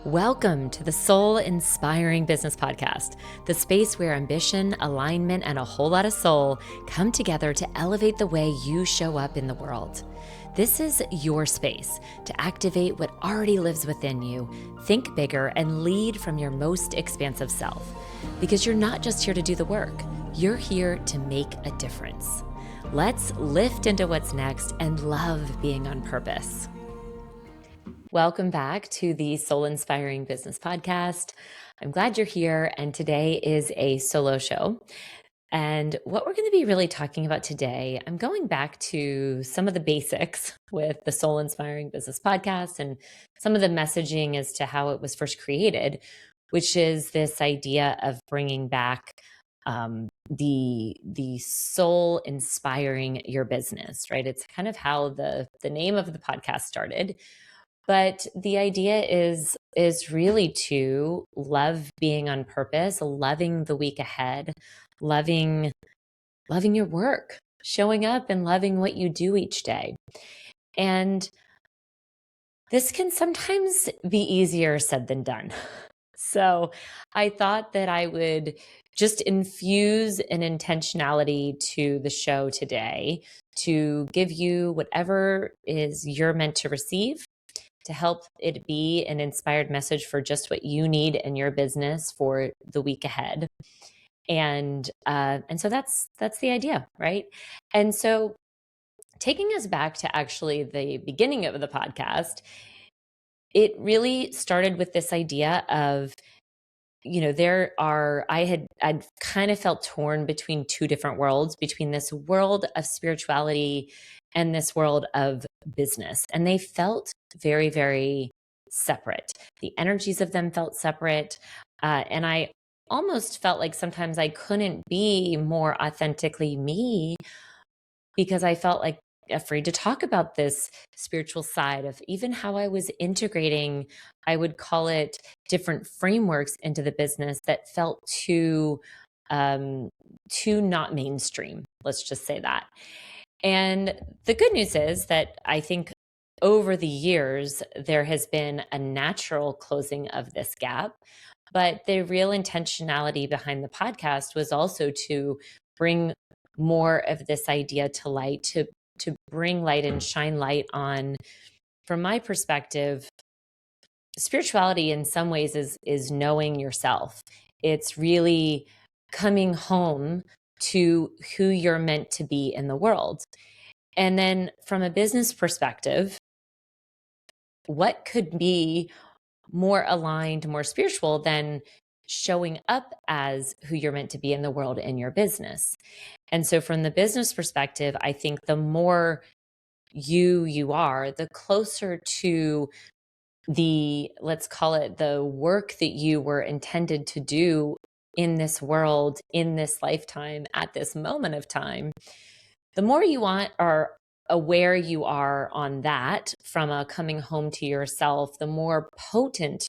Welcome to the Soul Inspiring Business Podcast, the space where ambition, alignment, and a whole lot of soul come together to elevate the way you show up in the world. This is your space to activate what already lives within you, think bigger, and lead from your most expansive self. Because you're not just here to do the work, you're here to make a difference. Let's lift into what's next and love being on purpose. Welcome back to the Soul Inspiring Business Podcast. I'm glad you're here, and today is a solo show. And what we're going to be really talking about today, I'm going back to some of the basics with the Soul Inspiring Business Podcast and some of the messaging as to how it was first created, which is this idea of bringing back the soul inspiring your business, right? It's kind of how the name of the podcast started. But the idea is really to love being on purpose, loving the week ahead, loving your work, showing up and loving what you do each day. And this can sometimes be easier said than done. So I thought that I would just infuse an intentionality to the show today to give you whatever is you're meant to receive, to help it be an inspired message for just what you need in your business for the week ahead. And so that's the idea, right? And so taking us back to actually the beginning of the podcast, it really started with this idea of, I'd kind of felt torn between two different worlds, between this world of spirituality and this world of business. And they felt very, very separate. The energies of them felt separate. And I almost felt like sometimes I couldn't be more authentically me because I felt like afraid to talk about this spiritual side of even how I was integrating, I would call it, different frameworks into the business that felt too not mainstream. Let's just say that. And the good news is that I think over the years, there has been a natural closing of this gap. But the real intentionality behind the podcast was also to bring more of this idea to light, to bring light and shine light on, from my perspective, spirituality in some ways is knowing yourself. It's really coming home to who you're meant to be in the world. And then from a business perspective, what could be more aligned, more spiritual than showing up as who you're meant to be in the world in your business? And so from the business perspective, I think the more you are, the closer to the, let's call it, the work that you were intended to do in this world, in this lifetime, at this moment of time, the more you want or aware you are on that from a coming home to yourself, the more potent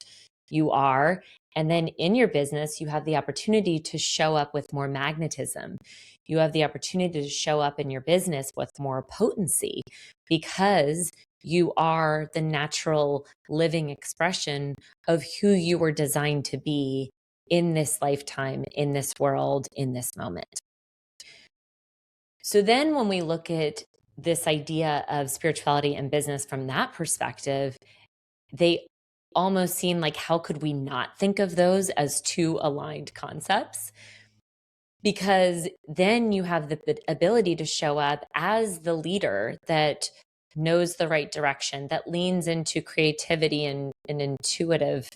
you are. And then in your business, you have the opportunity to show up with more magnetism. You have the opportunity to show up in your business with more potency because you are the natural living expression of who you were designed to be in this lifetime, in this world, in this moment. So then when we look at this idea of spirituality and business from that perspective, they almost seem like, how could we not think of those as two aligned concepts? Because then you have the ability to show up as the leader that knows the right direction, that leans into creativity and intuitive,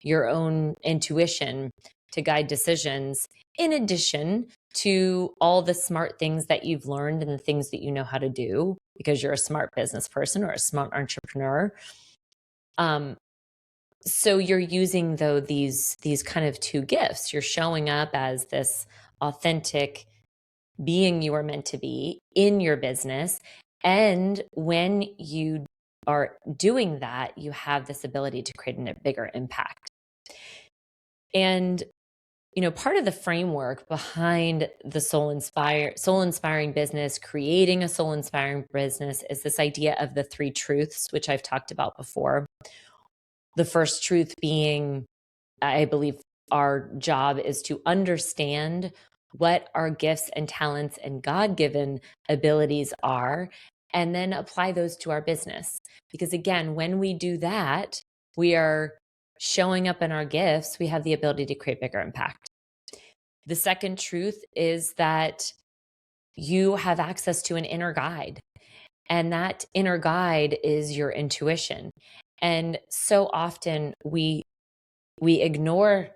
your own intuition to guide decisions, in addition to all the smart things that you've learned and the things that you know how to do because you're a smart business person or a smart entrepreneur. So you're using, though, these kind of two gifts. You're showing up as this authentic being you are meant to be in your business. And when you are doing that, you have this ability to create a bigger impact. And part of the framework behind the soul inspiring business, creating a soul inspiring business, is this idea of the three truths, which I've talked about before. The first truth being, I believe our job is to understand what our gifts and talents and God-given abilities are, and then apply those to our business. Because again, when we do that, we are showing up in our gifts, we have the ability to create bigger impact. The second truth is that you have access to an inner guide, and that inner guide is your intuition. And so often we ignore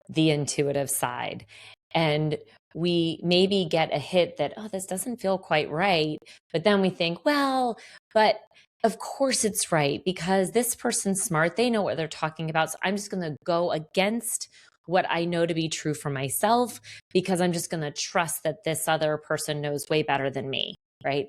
the intuitive side, and we maybe get a hit that, oh, this doesn't feel quite right. But then we think, well, but of course it's right because this person's smart. They know what they're talking about. So I'm just going to go against what I know to be true for myself because I'm just going to trust that this other person knows way better than me. Right.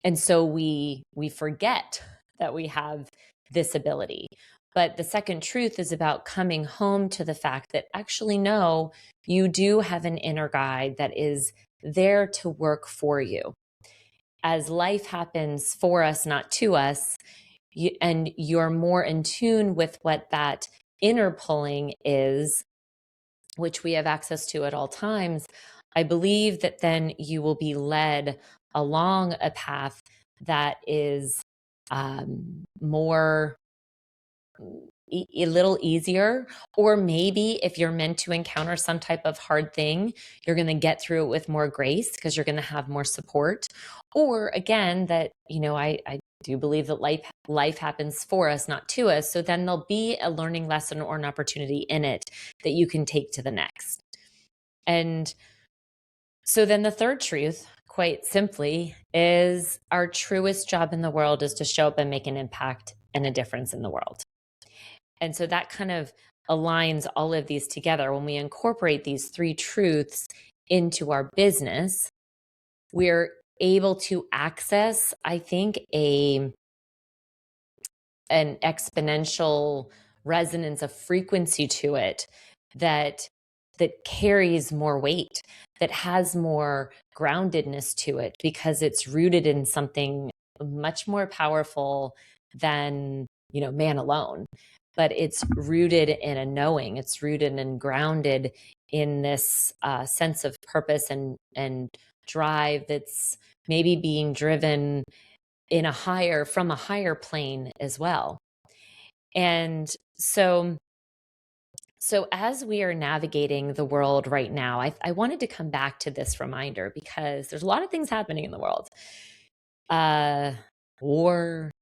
And so we forget that we have this ability. But the second truth is about coming home to the fact that actually, no, you do have an inner guide that is there to work for you. As life happens for us, not to us, and you're more in tune with what that inner pulling is, which we have access to at all times, I believe that then you will be led along a path that is more a little easier, or maybe if you're meant to encounter some type of hard thing, you're going to get through it with more grace because you're going to have more support. Or again, that, I do believe that life happens for us, not to us. So then there'll be a learning lesson or an opportunity in it that you can take to the next. And so then the third truth, quite simply, is our truest job in the world is to show up and make an impact and a difference in the world. And so that kind of aligns all of these together. When we incorporate these three truths into our business, we're able to access, I think, an exponential resonance of frequency to it that carries more weight, that has more groundedness to it, because it's rooted in something much more powerful than, man alone. But it's rooted in a knowing. It's rooted and grounded in this sense of purpose and drive that's maybe being driven from a higher plane as well. And so as we are navigating the world right now, I wanted to come back to this reminder because there's a lot of things happening in the world. War,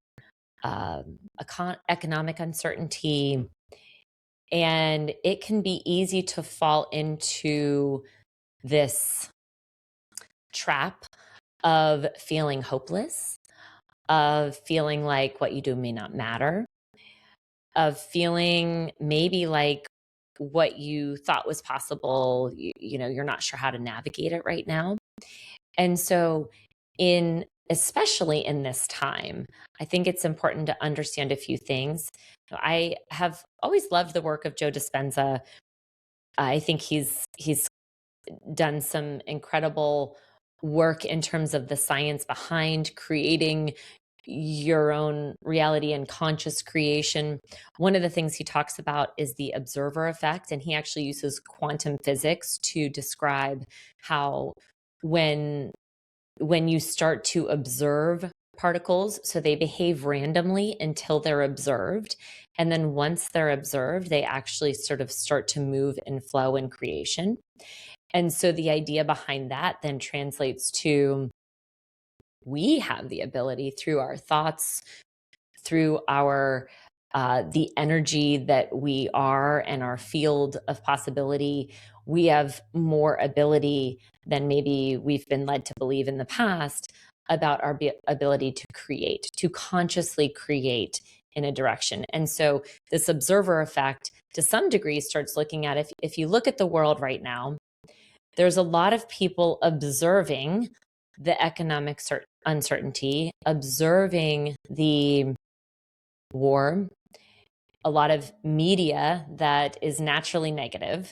economic uncertainty, and it can be easy to fall into this trap of feeling hopeless, of feeling like what you do may not matter, of feeling maybe like what you thought was possible, you're not sure how to navigate it right now. And so especially in this time, I think it's important to understand a few things. I have always loved the work of Joe Dispenza. I think he's done some incredible work in terms of the science behind creating your own reality and conscious creation. One of the things he talks about is the observer effect, and he actually uses quantum physics to describe how when you start to observe particles, so they behave randomly until they're observed, and then once they're observed, they actually sort of start to move and flow in creation. And so the idea behind that then translates to, we have the ability through our thoughts, through our the energy that we are and our field of possibility, we have more ability than maybe we've been led to believe in the past about our ability to create, to consciously create in a direction. And so this observer effect, to some degree, starts looking at, if you look at the world right now, there's a lot of people observing the economic uncertainty, observing the war, a lot of media that is naturally negative,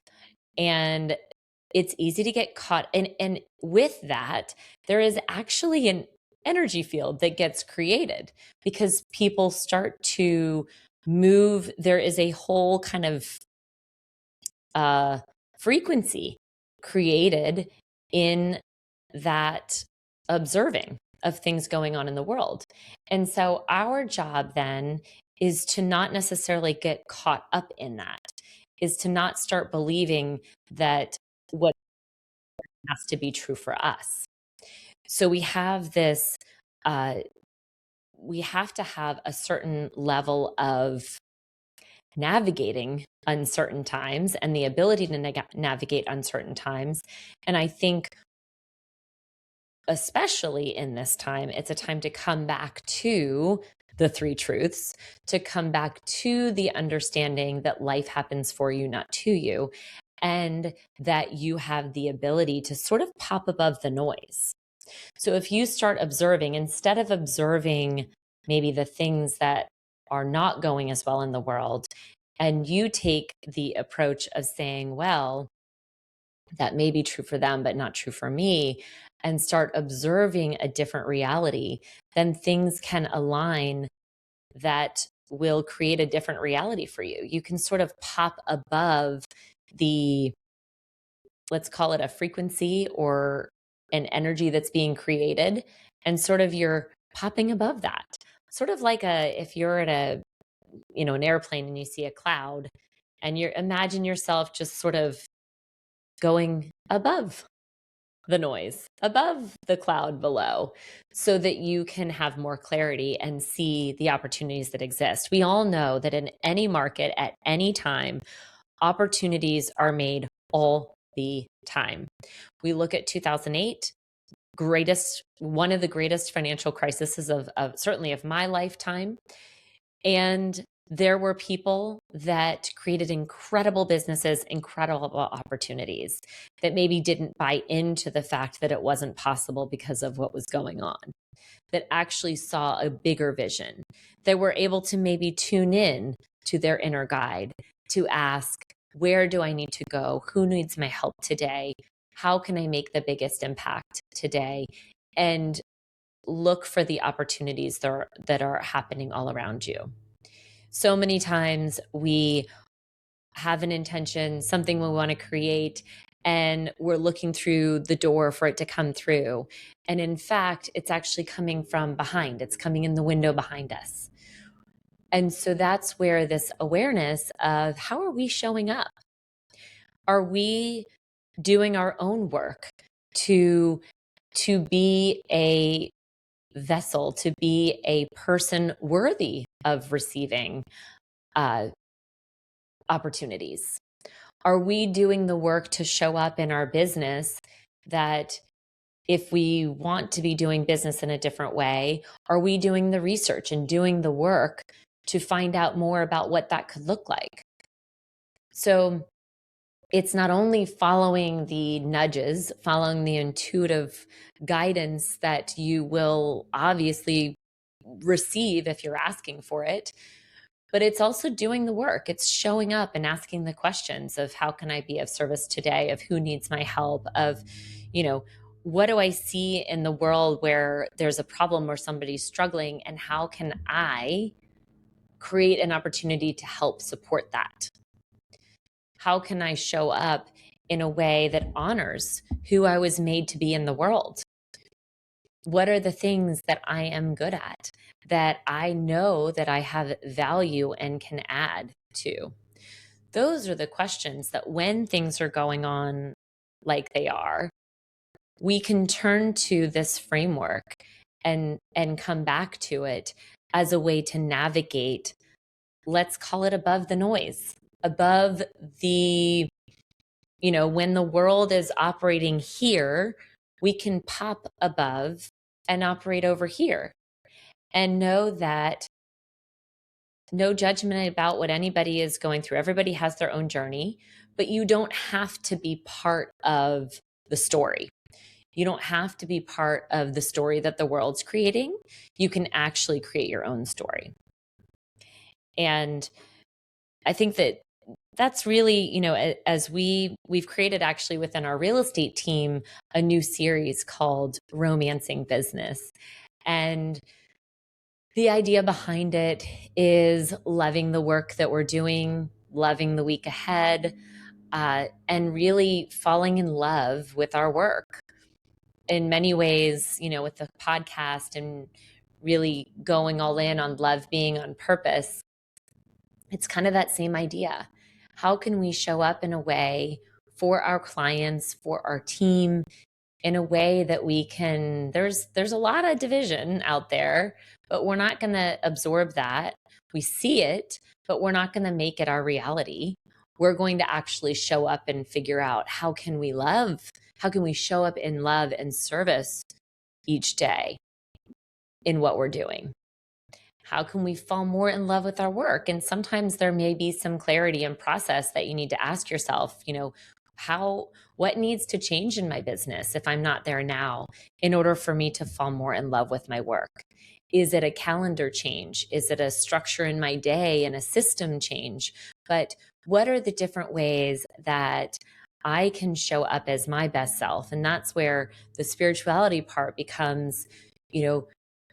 and it's easy to get caught. And with that, there is actually an energy field that gets created because people start to there is a whole kind of frequency created in that observing of things going on in the world. And so our job then is to not necessarily get caught up in that, is to not start believing that what has to be true for us. So we have this, we have to have a certain level of navigating uncertain times and the ability to navigate uncertain times. And I think, especially in this time, it's a time to come back to the three truths, to come back to the understanding that life happens for you, not to you, and that you have the ability to sort of pop above the noise. So if you start observing, instead of observing maybe the things that are not going as well in the world, and you take the approach of saying, well, that may be true for them, but not true for me, and start observing a different reality, then things can align that will create a different reality for you. You can sort of pop above the, let's call it a frequency or an energy that's being created, and sort of you're popping above that. Sort of like if you're at an airplane and you see a cloud and you imagine yourself just sort of going above the noise, above the cloud below, so that you can have more clarity and see the opportunities that exist. We all know that in any market at any time, opportunities are made all the time. We look at 2008, one of the greatest financial crises of certainly of my lifetime. And there were people that created incredible businesses, incredible opportunities that maybe didn't buy into the fact that it wasn't possible because of what was going on, that actually saw a bigger vision, that were able to maybe tune in to their inner guide to ask, where do I need to go? Who needs my help today? How can I make the biggest impact today? And look for the opportunities that are happening all around you. So many times we have an intention, something we want to create, and we're looking through the door for it to come through. And in fact, it's actually coming from behind. It's coming in the window behind us. And so that's where this awareness of how are we showing up? Are we doing our own work to be a vessel, to be a person worthy of receiving opportunities? Are we doing the work to show up in our business that if we want to be doing business in a different way, are we doing the research and doing the work to find out more about what that could look like? So it's not only following the nudges, following the intuitive guidance that you will obviously receive if you're asking for it, but it's also doing the work. It's showing up and asking the questions of how can I be of service today, of who needs my help, of, what do I see in the world where there's a problem or somebody's struggling, and how can I create an opportunity to help support that? How can I show up in a way that honors who I was made to be in the world? What are the things that I am good at, that I know that I have value and can add to? Those are the questions that when things are going on like they are, we can turn to this framework and come back to it as a way to navigate, let's call it above the noise, above the, when the world is operating here, we can pop above and operate over here and know that no judgment about what anybody is going through. Everybody has their own journey, but you don't have to be part of the story. You don't have to be part of the story that the world's creating. You can actually create your own story. And I think that that's really, as we've created actually within our real estate team, a new series called Romancing Business. And The idea behind it is loving the work that we're doing, loving the week ahead, and really falling in love with our work. In many ways, with the podcast and really going all in on love being on purpose, it's kind of that same idea. How can we show up in a way for our clients, for our team, in a way that we can, there's a lot of division out there, but we're not going to absorb that. We see it, but we're not going to make it our reality. We're going to actually show up and figure out how can we show up in love and service each day in what we're doing. How can we fall more in love with our work? And sometimes there may be some clarity and process that you need to ask yourself, what needs to change in my business if I'm not there now in order for me to fall more in love with my work? Is it a calendar change? Is it a structure in my day and a system change? But what are the different ways that I can show up as my best self? And that's where the spirituality part becomes,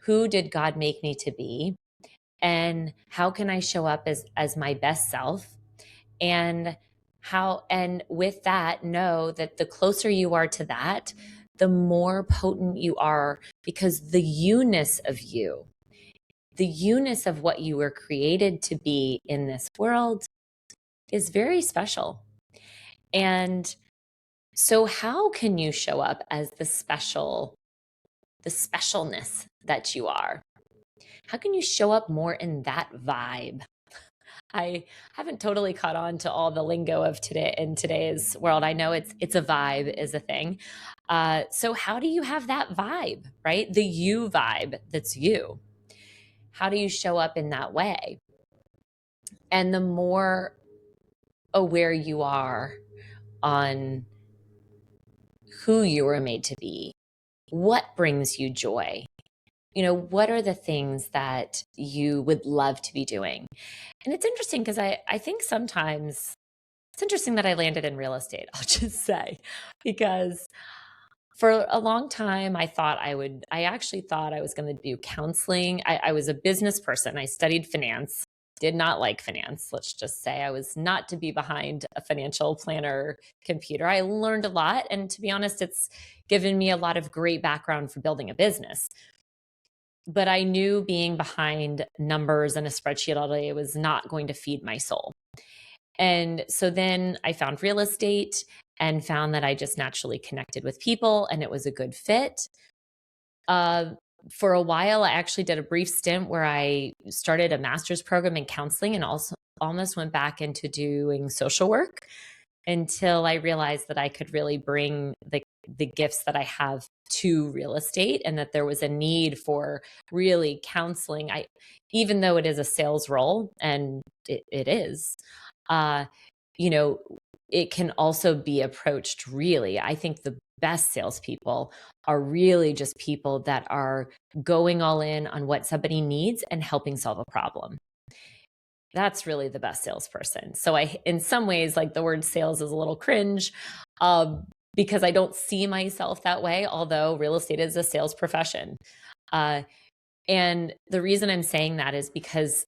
who did God make me to be? And how can I show up as my best self? And with that, know that the closer you are to that, the more potent you are, because the you-ness of you, the you-ness of what you were created to be in this world is very special. And so how can you show up as the specialness that you are? How can you show up more in that vibe? I haven't totally caught on to all the lingo of today in today's world. I know it's a vibe is a thing. So how do you have that vibe, right? The you vibe that's you. How do you show up in that way? And the more aware you are on who you were made to be, what brings you joy? What are the things that you would love to be doing? And it's interesting because I think sometimes it's interesting that I landed in real estate, I'll just say, because for a long time, I actually thought I was going to do counseling. I was a business person. I studied finance, did not like finance. Let's just say I was not to be behind a financial planner computer. I learned a lot. And to be honest, it's given me a lot of great background for building a business. But I knew being behind numbers and a spreadsheet all day was not going to feed my soul. And so then I found real estate and found that I just naturally connected with people and it was a good fit. For a while, I actually did a brief stint where I started a master's program in counseling and also almost went back into doing social work until I realized that I could really bring the gifts that I have to real estate and that there was a need for really counseling. Even though it is a sales role, and it is, it can also be approached really. I think the best salespeople are really just people that are going all in on what somebody needs and helping solve a problem. That's really the best salesperson. So in some ways, like the word sales is a little cringe because I don't see myself that way, although real estate is a sales profession. And the reason I'm saying that is because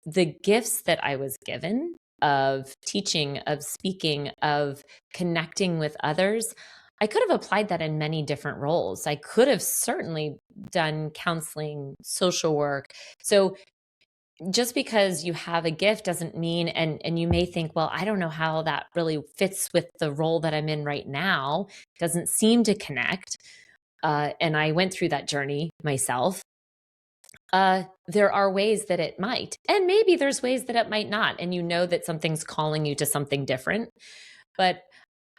the gifts that I was given of teaching, of speaking, of connecting with others, I could have applied that in many different roles. I could have certainly done counseling, social work. So just because you have a gift doesn't mean, and you may think, well, I don't know how that really fits with the role that I'm in right now. It doesn't seem to connect. And I went through that journey myself. There are ways that it might, and maybe there's ways that it might not. And you know that something's calling you to something different. But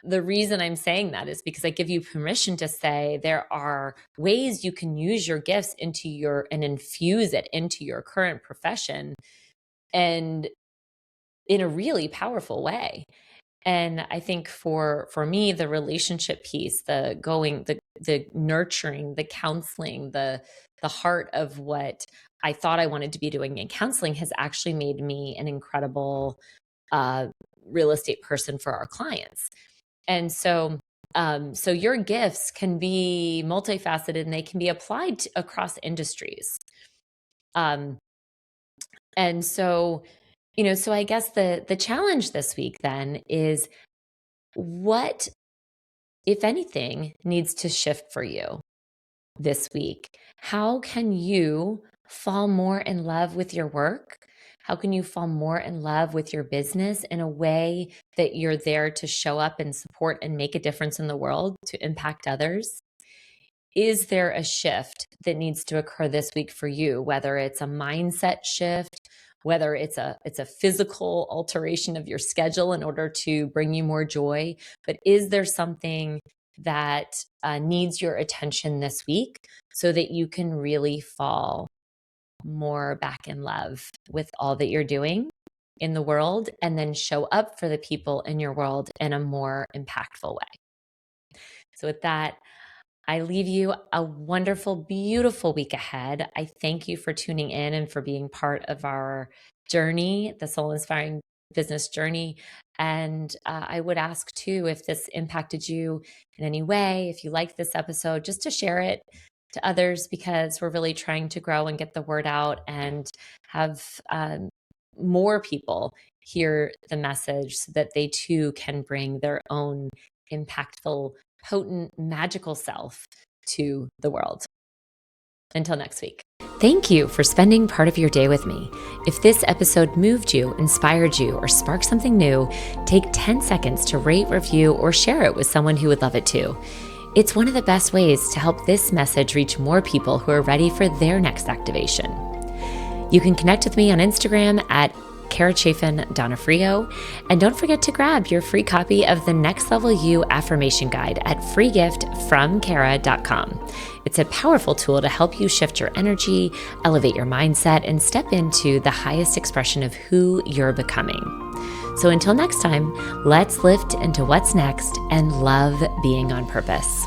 the reason I'm saying that is because I give you permission to say there are ways you can use your gifts and infuse it into your current profession and in a really powerful way. And I think for me, the relationship piece, the nurturing, the counseling, the heart of what I thought I wanted to be doing in counseling has actually made me an incredible real estate person for our clients. And so your gifts can be multifaceted and they can be applied across industries. Um, and so, so I guess the challenge this week then is what, if anything, needs to shift for you this week? How can you fall more in love with your work? How can you fall more in love with your business in a way that you're there to show up and support and make a difference in the world to impact others? Is there a shift that needs to occur this week for you, whether it's a mindset shift, whether it's a physical alteration of your schedule in order to bring you more joy, but is there something that needs your attention this week so that you can really fall more back in love with all that you're doing in the world and then show up for the people in your world in a more impactful way? So with that, I leave you a wonderful, beautiful week ahead. I thank you for tuning in and for being part of our journey, the soul inspiring business journey. And I would ask too, if this impacted you in any way, if you liked this episode, just to share it to others, because we're really trying to grow and get the word out and have more people hear the message so that they too can bring their own impactful, potent, magical self to the world. Until next week. Thank you for spending part of your day with me. If this episode moved you, inspired you, or sparked something new, take 10 seconds to rate, review, or share it with someone who would love it too. It's one of the best ways to help this message reach more people who are ready for their next activation. You can connect with me on Instagram at Chaffin Donofrio, and don't forget to grab your free copy of the Next Level You Affirmation Guide at freegiftfromkara.com. It's a powerful tool to help you shift your energy, elevate your mindset, and step into the highest expression of who you're becoming. So until next time, let's lift into what's next and love being on purpose.